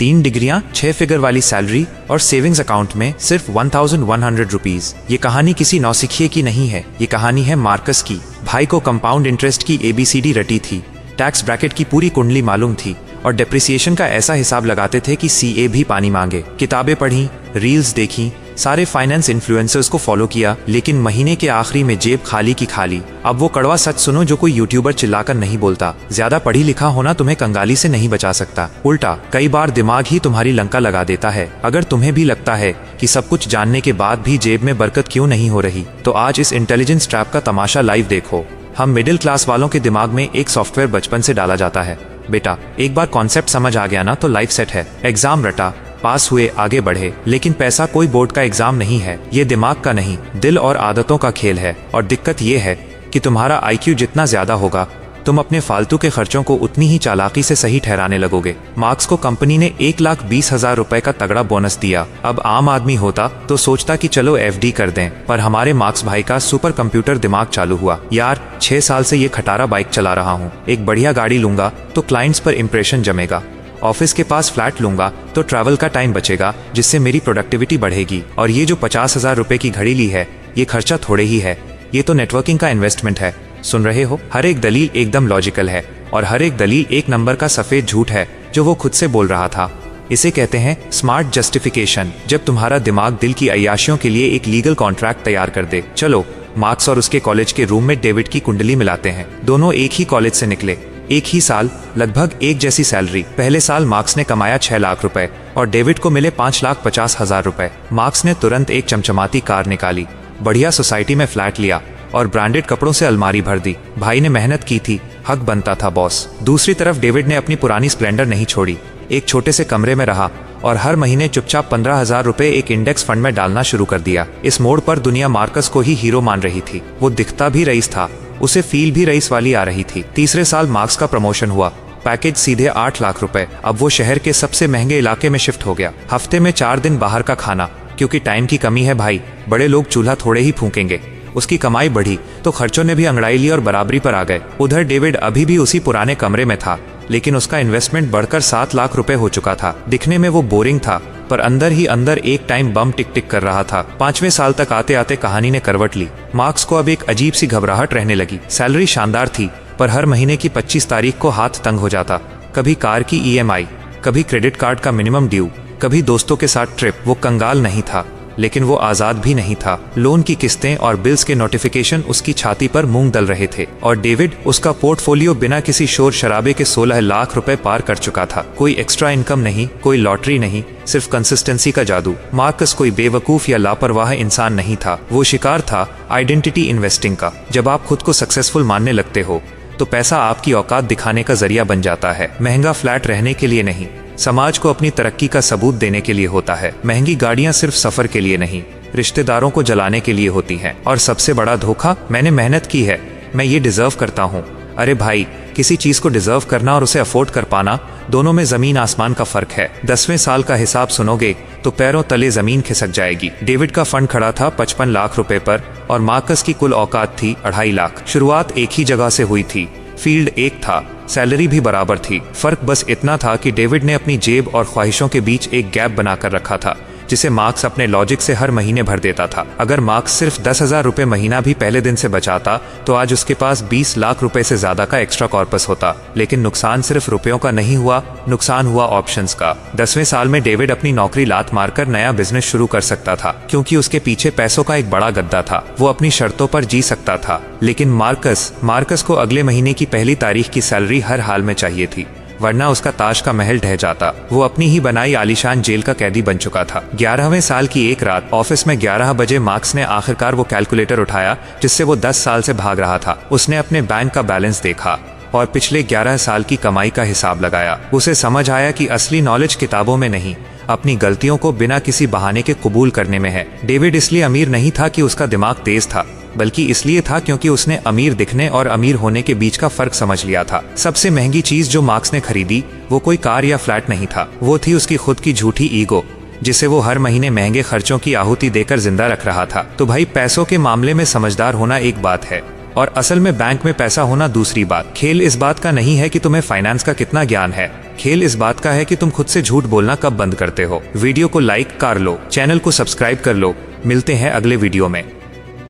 3 डिग्रियां, 6 फिगर वाली सैलरी और सेविंग्स अकाउंट में सिर्फ 1100 रुपीज। ये कहानी किसी नौसिखिए की नहीं है, ये कहानी है मार्कस की। भाई को कंपाउंड इंटरेस्ट की ABCD रटी थी, टैक्स ब्रैकेट की पूरी कुंडली मालूम थी और डेप्रिसिएशन का ऐसा हिसाब लगाते थे कि CA भी पानी मांगे। किताबें पढ़ी, रील्स देखी, सारे फाइनेंस इन्फ्लुएंसर्स को फॉलो किया, लेकिन महीने के आखिरी में जेब खाली की खाली। अब वो कड़वा सच सुनो जो कोई यूट्यूबर चिल्लाकर नहीं बोलता, ज्यादा पढ़ी लिखा होना तुम्हें कंगाली से नहीं बचा सकता। उल्टा कई बार दिमाग ही तुम्हारी लंका लगा देता है। अगर तुम्हें भी लगता है कि सब कुछ जानने के बाद भी जेब में बरकत क्यों नहीं हो रही, तो आज इस इंटेलिजेंस ट्रैप का तमाशा लाइव देखो। हम मिडिल क्लास वालों के दिमाग में एक सॉफ्टवेयर बचपन से डाला जाता है, बेटा एक बार कॉन्सेप्ट समझ आ गया ना तो लाइफ सेट है। एग्जाम रटा, पास हुए, आगे बढ़े। लेकिन पैसा कोई बोर्ड का एग्जाम नहीं है, ये दिमाग का नहीं, दिल और आदतों का खेल है। और दिक्कत ये है कि तुम्हारा IQ जितना ज्यादा होगा, तुम अपने फालतू के खर्चों को उतनी ही चालाकी से सही ठहराने लगोगे। मार्क्स को कंपनी ने 1,20,000 रुपए का तगड़ा बोनस दिया। अब आम आदमी होता तो सोचता कि चलो FD कर दें, पर हमारे मार्क्स भाई का सुपर कंप्यूटर दिमाग चालू हुआ। यार 6 साल से ये खटारा बाइक चला रहा हूँ, एक बढ़िया गाड़ी लूंगा तो क्लाइंट्स पर इंप्रेशन जमेगा, ऑफिस के पास फ्लैट लूंगा तो ट्रैवल का टाइम बचेगा जिससे मेरी प्रोडक्टिविटी बढ़ेगी, और ये जो 50,000 रुपए की घड़ी ली है ये खर्चा थोड़े ही है, ये तो नेटवर्किंग का इन्वेस्टमेंट है। सुन रहे हो? हर एक दलील एकदम लॉजिकल है और हर एक दलील एक नंबर का सफेद झूठ है जो वो खुद से बोल रहा था। इसे कहते हैं स्मार्ट जस्टिफिकेशन। जब तुम्हारा दिमाग दिल की अय्याशियों के लिए एक लीगल कॉन्ट्रैक्ट तैयार कर दे। चलो मार्क्स और उसके कॉलेज के रूममेट डेविड की कुंडली मिलाते हैं। दोनों एक ही कॉलेज से निकले, एक ही साल, लगभग एक जैसी सैलरी। पहले साल मार्क्स ने कमाया 6 लाख रुपए और डेविड को मिले 5,50,000 रुपए। मार्क्स ने तुरंत एक चमचमाती कार निकाली, बढ़िया सोसाइटी में फ्लैट लिया और ब्रांडेड कपड़ों से अलमारी भर दी। भाई ने मेहनत की थी, हक बनता था बॉस। दूसरी तरफ डेविड ने अपनी पुरानी स्प्लेंडर नहीं छोड़ी, एक छोटे से कमरे में रहा और हर महीने चुपचाप 15,000 रुपए एक इंडेक्स फंड में डालना शुरू कर दिया। इस मोड़ पर दुनिया मार्कस को ही हीरो मान रही थी। वो दिखता भी रईस था, उसे फील भी रईस वाली आ रही थी। तीसरे साल मार्क्स का प्रमोशन हुआ, पैकेज सीधे 8 लाख रुपए। अब वो शहर के सबसे महंगे इलाके में शिफ्ट हो गया। हफ्ते में 4 दिन बाहर का खाना, क्योंकि टाइम की कमी है भाई, बड़े लोग चूल्हा थोड़े ही फूकेंगे। उसकी कमाई बढ़ी तो खर्चों ने भी अंगड़ाई ली और बराबरी पर आ गए। उधर डेविड अभी भी उसी पुराने कमरे में था, लेकिन उसका इन्वेस्टमेंट बढ़कर 7 लाख रुपए हो चुका था। दिखने में वो बोरिंग था, पर अंदर ही अंदर एक टाइम बम टिक टिक कर रहा था। 5वें साल तक आते आते कहानी ने करवट ली। मार्क्स को अब एक अजीब सी घबराहट रहने लगी। सैलरी शानदार थी, पर हर महीने की 25 तारीख को हाथ तंग हो जाता। कभी कार की EMI, कभी क्रेडिट कार्ड का मिनिमम ड्यू, कभी दोस्तों के साथ ट्रिप। वो कंगाल नहीं था, लेकिन वो आजाद भी नहीं था। लोन की किस्तें और बिल्स के नोटिफिकेशन उसकी छाती पर मूंग दल रहे थे, और डेविड, उसका पोर्टफोलियो बिना किसी शोर शराबे के 16 लाख रुपए पार कर चुका था। कोई एक्स्ट्रा इनकम नहीं, कोई लॉटरी नहीं, सिर्फ कंसिस्टेंसी का जादू। मार्कस कोई बेवकूफ या लापरवाह इंसान नहीं था, वो शिकार था आइडेंटिटी इन्वेस्टिंग का। जब आप खुद को सक्सेसफुल मानने लगते हो तो पैसा आपकी औकात दिखाने का जरिया बन जाता है। महंगा फ्लैट रहने के लिए नहीं, समाज को अपनी तरक्की का सबूत देने के लिए होता है। महंगी गाड़ियां सिर्फ सफर के लिए नहीं, रिश्तेदारों को जलाने के लिए होती हैं। और सबसे बड़ा धोखा, मैंने मेहनत की है, मैं ये डिजर्व करता हूँ। अरे भाई, किसी चीज को डिजर्व करना और उसे अफोर्ड कर पाना, दोनों में जमीन आसमान का फर्क है। 10वें साल का हिसाब सुनोगे तो पैरों तले जमीन खिसक जाएगी। डेविड का फंड खड़ा था 55 लाख रुपए पर और मार्कस की कुल औकात थी 2.5 लाख। शुरुआत एक ही जगह से हुई थी, फील्ड एक था, सैलरी भी बराबर थी। फर्क बस इतना था कि डेविड ने अपनी जेब और ख्वाहिशों के बीच एक गैप बनाकर रखा था, जिसे मार्क्स अपने लॉजिक से हर महीने भर देता था। अगर मार्क्स सिर्फ 10,000 रुपए महीना भी पहले दिन से बचाता तो आज उसके पास 20 लाख रुपए से ज्यादा का एक्स्ट्रा कॉर्पस होता। लेकिन नुकसान सिर्फ रुपयों का नहीं हुआ, नुकसान हुआ ऑप्शंस का। 10वें साल में डेविड अपनी नौकरी लात मारकर नया बिजनेस शुरू कर सकता था, क्योंकि उसके पीछे पैसों का एक बड़ा गद्दा था। वो अपनी शर्तों पर जी सकता था। लेकिन मार्कस को अगले महीने की पहली तारीख की सैलरी हर हाल में चाहिए थी, वरना उसका ताज का महल ढह जाता। वो अपनी ही बनाई आलीशान जेल का कैदी बन चुका था। 11वें साल की एक रात ऑफिस में 11 बजे मार्क्स ने आखिरकार वो कैलकुलेटर उठाया जिससे वो 10 साल से भाग रहा था। उसने अपने बैंक का बैलेंस देखा और पिछले 11 साल की कमाई का हिसाब लगाया। उसे समझ आया कि असली नॉलेज किताबों में नहीं, अपनी गलतियों को बिना किसी बहाने के कबूल करने में है। डेविड इसलिए अमीर नहीं था कि उसका दिमाग तेज था, बल्कि इसलिए था क्योंकि उसने अमीर दिखने और अमीर होने के बीच का फर्क समझ लिया था। सबसे महंगी चीज जो मार्क्स ने खरीदी वो कोई कार या फ्लैट नहीं था, वो थी उसकी खुद की झूठी ईगो, जिसे वो हर महीने महंगे खर्चों की आहुति देकर जिंदा रख रहा था। तो भाई, पैसों के मामले में समझदार होना एक बात है और असल में बैंक में पैसा होना दूसरी बात। खेल इस बात का नहीं है कि तुम्हें फाइनेंस का कितना ज्ञान है, खेल इस बात का है कि तुम खुद से झूठ बोलना कब बंद करते हो। वीडियो को लाइक कर लो, चैनल को सब्सक्राइब कर लो। मिलते हैं अगले वीडियो में।